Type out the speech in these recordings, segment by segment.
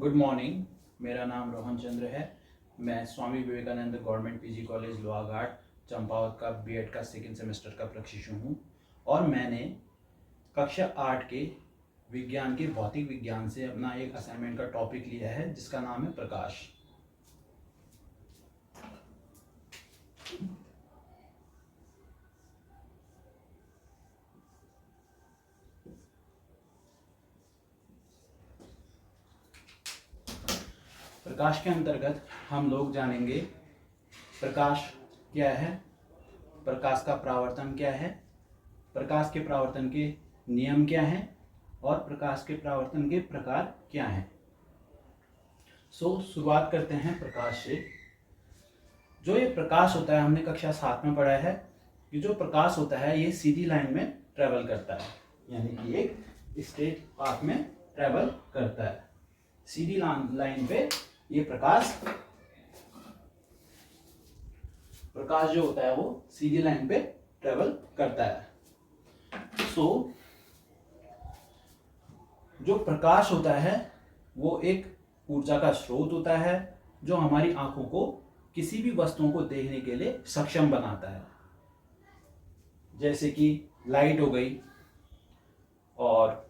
Good morning. मेरा नाम रोहन चंद्र है। मैं Swami Vivekananda government PG college Lohaghat Champawat का बीएड का सेकेंड सेमेस्टर का प्रशिक्षु हूँ और मैंने कक्षा 8 के विज्ञान के भौतिक विज्ञान से अपना एक असाइनमेंट का टॉपिक लिया है जिसका नाम है प्रकाश। प्रकाश के अंतर्गत हम लोग जानेंगे प्रकाश क्या है, प्रकाश का परावर्तन क्या है, प्रकाश के परावर्तन के नियम क्या हैं और प्रकाश के परावर्तन के प्रकार क्या हैं। शुरुआत करते हैं प्रकाश से। जो ये प्रकाश होता है हमने कक्षा 7 में पढ़ा है। ये जो प्रकाश होता है ये सीधी लाइन में ट्रेवल करता है, यानी कि एक स्ट्रेट पाथ में ट्रेवल करता है। सीधी लाइन पे ये प्रकाश जो होता है वो सीधी लाइन पे ट्रेवल करता है। जो प्रकाश होता है वो एक ऊर्जा का स्रोत होता है जो हमारी आंखों को किसी भी वस्तुओं को देखने के लिए सक्षम बनाता है। जैसे कि लाइट हो गई और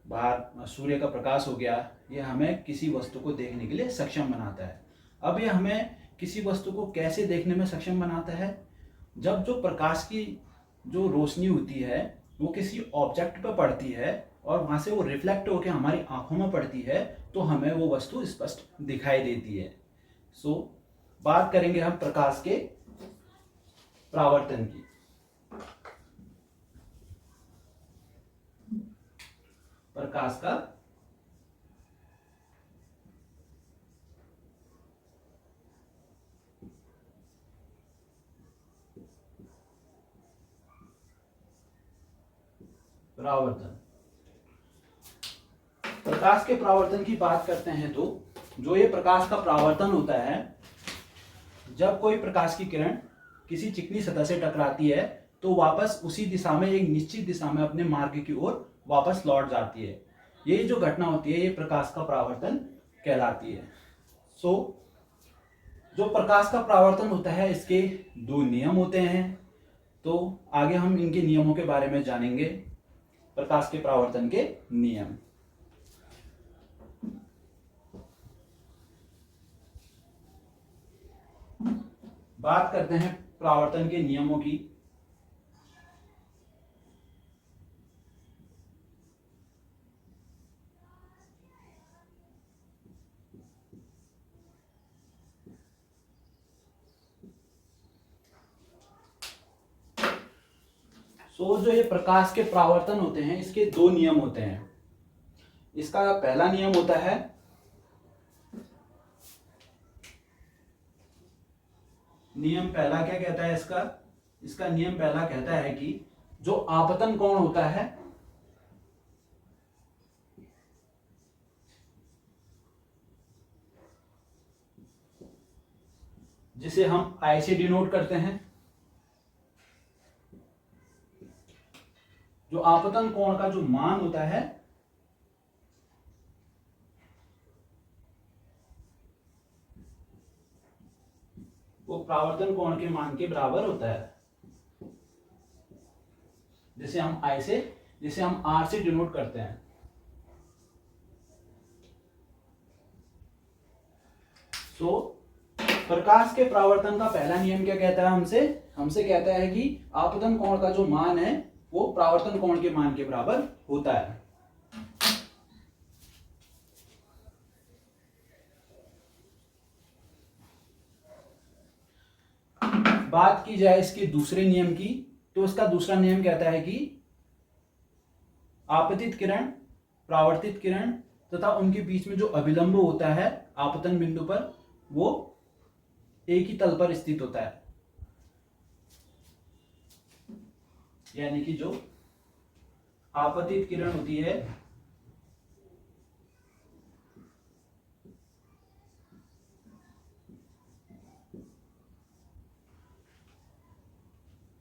बाहर सूर्य का प्रकाश हो गया, ये हमें किसी वस्तु को देखने के लिए सक्षम बनाता है। अब ये हमें किसी वस्तु को कैसे देखने में सक्षम बनाता है? जब जो प्रकाश की जो रोशनी होती है वो किसी ऑब्जेक्ट पर पड़ती है और वहां से वो रिफ्लेक्ट होकर हमारी आंखों में पड़ती है तो हमें वो वस्तु स्पष्ट दिखाई देती है। बात करेंगे हम प्रकाश के परावर्तन की। प्रकाश का परावर्तन। प्रकाश के परावर्तन की बात करते हैं तो जो ये प्रकाश का परावर्तन होता है, जब कोई प्रकाश की किरण किसी चिकनी सतह से टकराती है तो वापस उसी दिशा में एक निश्चित दिशा में अपने मार्ग की ओर वापस लौट जाती है। ये जो घटना होती है ये प्रकाश का परावर्तन कहलाती है। जो प्रकाश का परावर्तन होता है इसके दो नियम होते हैं, तो आगे हम इनके नियमों के बारे में जानेंगे। प्रकाश के परावर्तन के नियम। बात करते हैं परावर्तन के नियमों की। जो ये प्रकाश के परावर्तन होते हैं इसके दो नियम होते हैं। इसका पहला नियम होता है नियम पहला क्या कहता है इसका नियम पहला कहता है कि जो आपतन कोण होता है जिसे हम आई से डिनोट करते हैं, जो आपतन कोण का जो मान होता है वो परावर्तन कोण के मान के बराबर होता है, जिसे हम आर से डिनोट करते हैं। प्रकाश के परावर्तन का पहला नियम क्या कहता है? हमसे कहता है कि आपतन कोण का जो मान है वो परावर्तन कोण के मान के बराबर होता है। बात की जाए इसके दूसरे नियम की तो इसका दूसरा नियम कहता है कि आपतित किरण, परावर्तित किरण तथा उनके बीच में जो अभिलंब होता है आपतन बिंदु पर वो एक ही तल पर स्थित होता है। यानी कि जो आपतित किरण होती है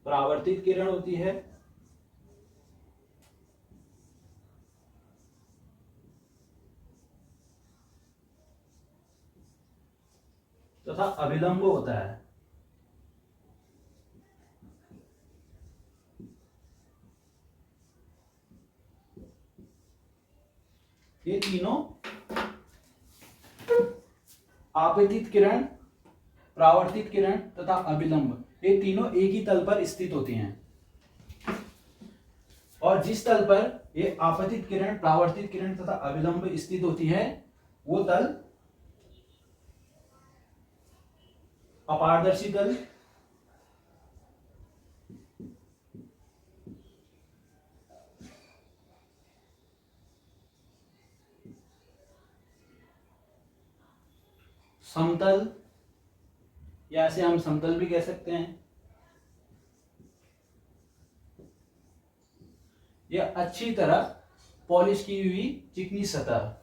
परावर्तित किरण होती है तथा अभिलंब होता है। ये तीनों आपतित किरण, परावर्तित किरण तथा अभिलंब, ये तीनों एक ही तल पर स्थित होती हैं। और जिस तल पर ये आपतित किरण, परावर्तित किरण तथा अभिलंब स्थित होती है वो तल अपारदर्शी तल, समतल, या ऐसे हम समतल भी कह सकते हैं, या अच्छी तरह पॉलिश की हुई चिकनी सतह।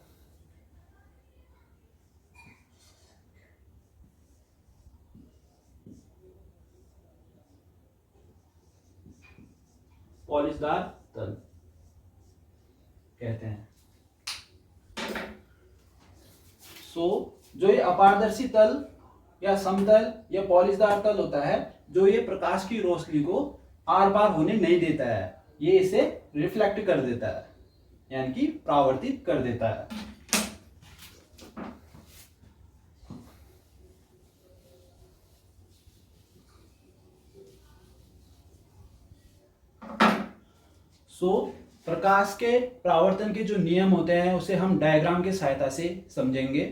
पॉलिशदार तल कहते हैं। जो ये अपारदर्शी तल या समतल या पॉलिशदार तल होता है, जो ये प्रकाश की रोशनी को आर पार होने नहीं देता है, ये इसे रिफ्लेक्ट कर देता है, यानी कि परावर्तित कर देता है। प्रकाश के परावर्तन के जो नियम होते हैं उसे हम डायग्राम की सहायता से समझेंगे।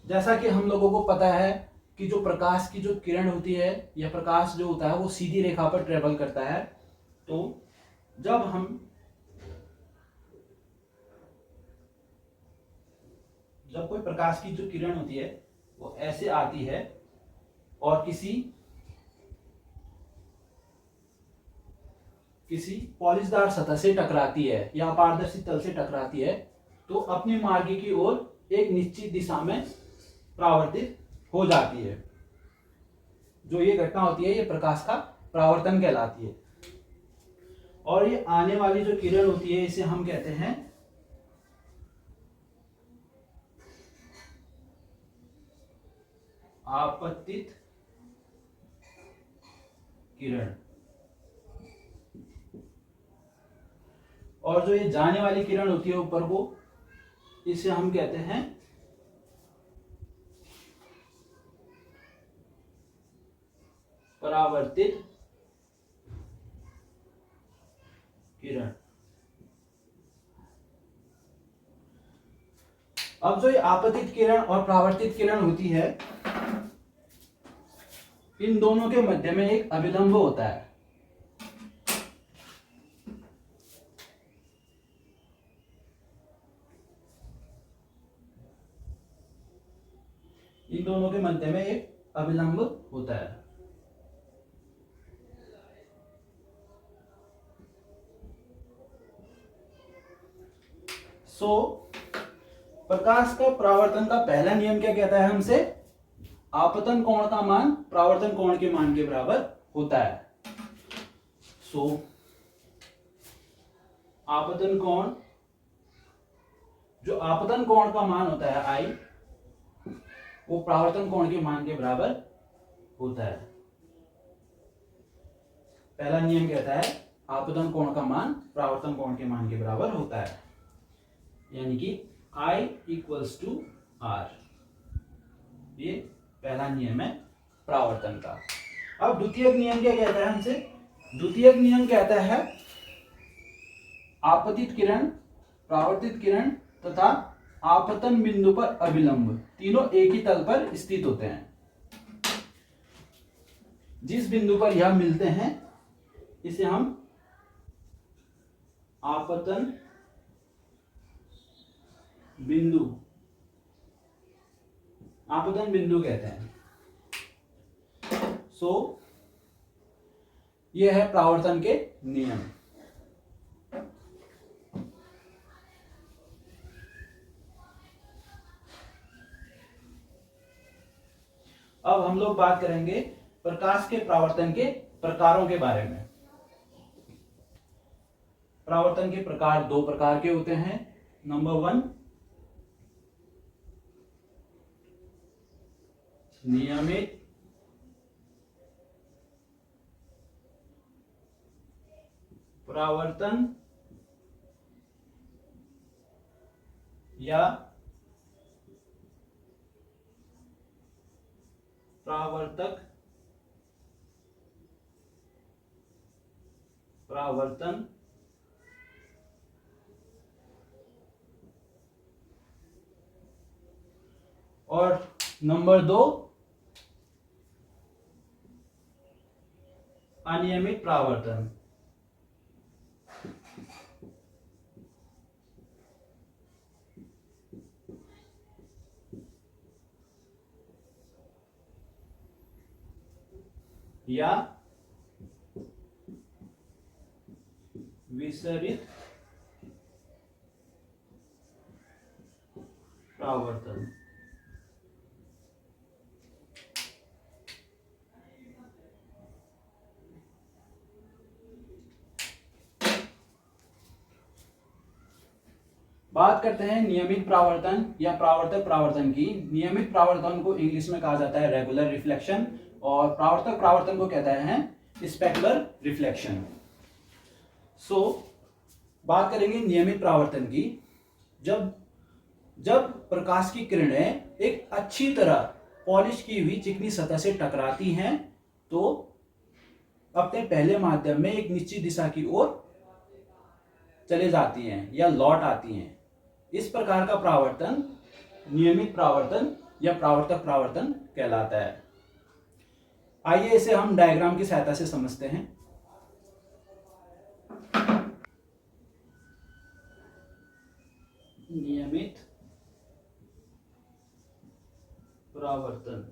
जैसा कि हम लोगों को पता है कि जो प्रकाश की जो किरण होती है या प्रकाश जो होता है वो सीधी रेखा पर ट्रेवल करता है। तो जब कोई प्रकाश की जो किरण होती है वो ऐसे आती है और किसी पॉलिशदार सतह से टकराती है या अपारदर्शी तल से टकराती है, तो अपने मार्ग की ओर एक निश्चित दिशा में परावर्तित हो जाती है। जो ये घटना होती है ये प्रकाश का परावर्तन कहलाती है। और ये आने वाली जो किरण होती है इसे हम कहते हैं आपतित किरण, और जो ये जाने वाली किरण होती है ऊपर को, इसे हम कहते हैं परावर्तित किरण। अब जो ये आपतित किरण और परावर्तित किरण होती है, इन दोनों के मध्य में एक अभिलंब होता है। इन दोनों के मध्य में एक अभिलंब होता है। प्रकाश का परावर्तन का पहला नियम क्या कहता है हमसे? आपतन कोण का मान परावर्तन कोण के मान के बराबर होता है। आपतन कोण, जो आपतन कोण का मान होता है आई, वो परावर्तन कोण के मान के बराबर होता है। पहला नियम कहता है आपतन कोण का मान परावर्तन कोण के मान के बराबर होता है, यानी कि I इक्वल्स टू आर। ये पहला नियम है परावर्तन का। अब द्वितीयक नियम क्या कहता है हमसे? द्वितीयक नियम कहता है आपतित किरण, परावर्तित किरण तथा आपतन बिंदु पर अभिलंब तीनों एक ही तल पर स्थित होते हैं। जिस बिंदु पर यह मिलते हैं इसे हम आपतन बिंदु कहते हैं। यह है परावर्तन के नियम। अब हम लोग बात करेंगे प्रकाश के परावर्तन के प्रकारों के बारे में। परावर्तन के प्रकार दो प्रकार के होते हैं। नंबर 1 नियमित परावर्तन या परावर्तन और नंबर 2 अनियमित परावर्तन। या विसरित परावर्तन। बात करते हैं नियमित परावर्तन या परावर्तक परावर्तन की। नियमित परावर्तन को इंग्लिश में कहा जाता है रेगुलर रिफ्लेक्शन और परावर्तक परावर्तन को कहते हैं स्पेकुलर रिफ्लेक्शन। बात करेंगे नियमित परावर्तन की। जब प्रकाश की किरणें एक अच्छी तरह पॉलिश की हुई चिकनी सतह से टकराती हैं तो अपने पहले माध्यम में एक निश्चित दिशा की ओर चले जाती हैं या लौट आती हैं। इस प्रकार का परावर्तन नियमित परावर्तन या परावर्तक परावर्तन कहलाता है। आइए इसे हम डायग्राम की सहायता से समझते हैं। नियमित परावर्तन।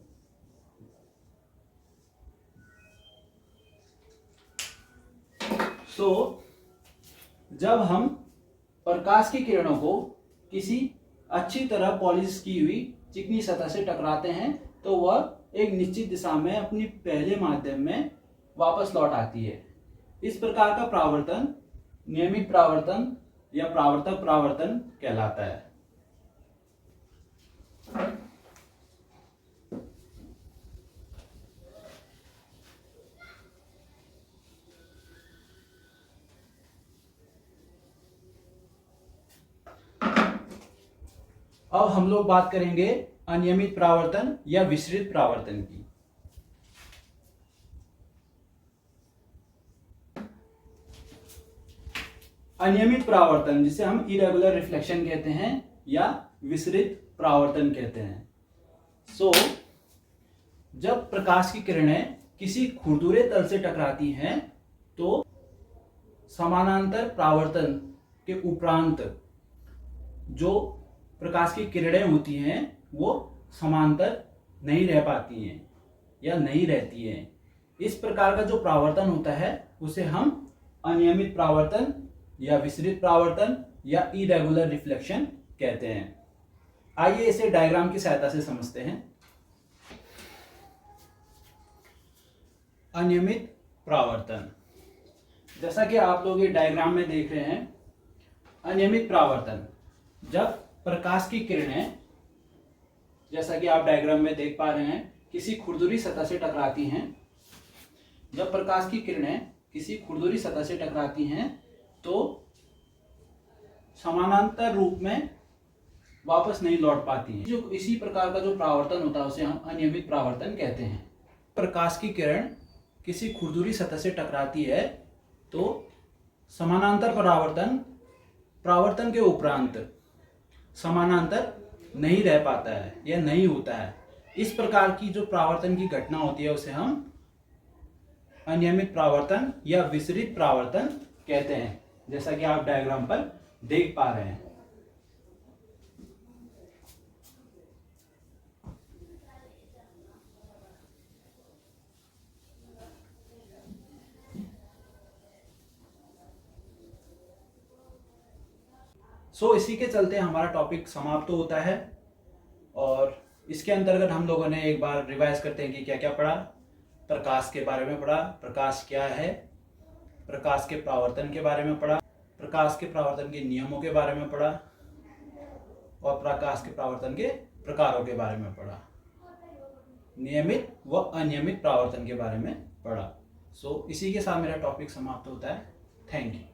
जब हम प्रकाश की किरणों को किसी अच्छी तरह पॉलिश की हुई चिकनी सतह से टकराते हैं तो वह एक निश्चित दिशा में अपनी पहले माध्यम में वापस लौट आती है। इस प्रकार का परावर्तन नियमित परावर्तन या परावर्तक परावर्तन कहलाता है। अब हम लोग बात करेंगे अनियमित परावर्तन या विसरित परावर्तन की। अनियमित परावर्तन जिसे हम इरेगुलर रिफ्लेक्शन कहते हैं या विसरित परावर्तन कहते हैं। जब प्रकाश की किरणें किसी खुरदुरे तल से टकराती हैं तो समानांतर परावर्तन के उपरांत जो प्रकाश की किरणें होती हैं वो समांतर नहीं रह पाती हैं या नहीं रहती हैं। इस प्रकार का जो परावर्तन होता है उसे हम अनियमित परावर्तन या विसरित परावर्तन या इरेगुलर रिफ्लेक्शन कहते हैं। आइए इसे डायग्राम की सहायता से समझते हैं। अनियमित परावर्तन, जैसा कि आप लोग ये डायग्राम में देख रहे हैं, अनियमित परावर्तन जब प्रकाश की किरणें, जैसा कि आप डायग्राम में देख पा रहे हैं, किसी खुरदुरी सतह से टकराती हैं। जब प्रकाश की किरणें किसी खुरदुरी सतह से टकराती हैं तो समानांतर रूप में वापस नहीं लौट पाती हैं। जो इसी प्रकार का जो परावर्तन होता है उसे हम अनियमित परावर्तन कहते हैं। प्रकाश की किरण किसी खुरदुरी सतह से टकराती है तो समानांतर परावर्तन के उपरांत समानांतर नहीं रह पाता है या नहीं होता है। इस प्रकार की जो परावर्तन की घटना होती है उसे हम अनियमित परावर्तन या विसरित परावर्तन कहते हैं, जैसा कि आप डायग्राम पर देख पा रहे हैं। इसी के चलते हमारा टॉपिक समाप्त होता है और इसके अंतर्गत हम लोगों ने एक बार रिवाइज करते हैं कि क्या क्या पढ़ा। प्रकाश के बारे में पढ़ा, प्रकाश क्या है, प्रकाश के परावर्तन के बारे में पढ़ा, प्रकाश के परावर्तन के नियमों के बारे में पढ़ा और प्रकाश के परावर्तन के प्रकारों के बारे में पढ़ा। नियमित व अनियमित परावर्तन के बारे में पढ़ा। सो इसी के साथ मेरा टॉपिक समाप्त होता है। Thank you.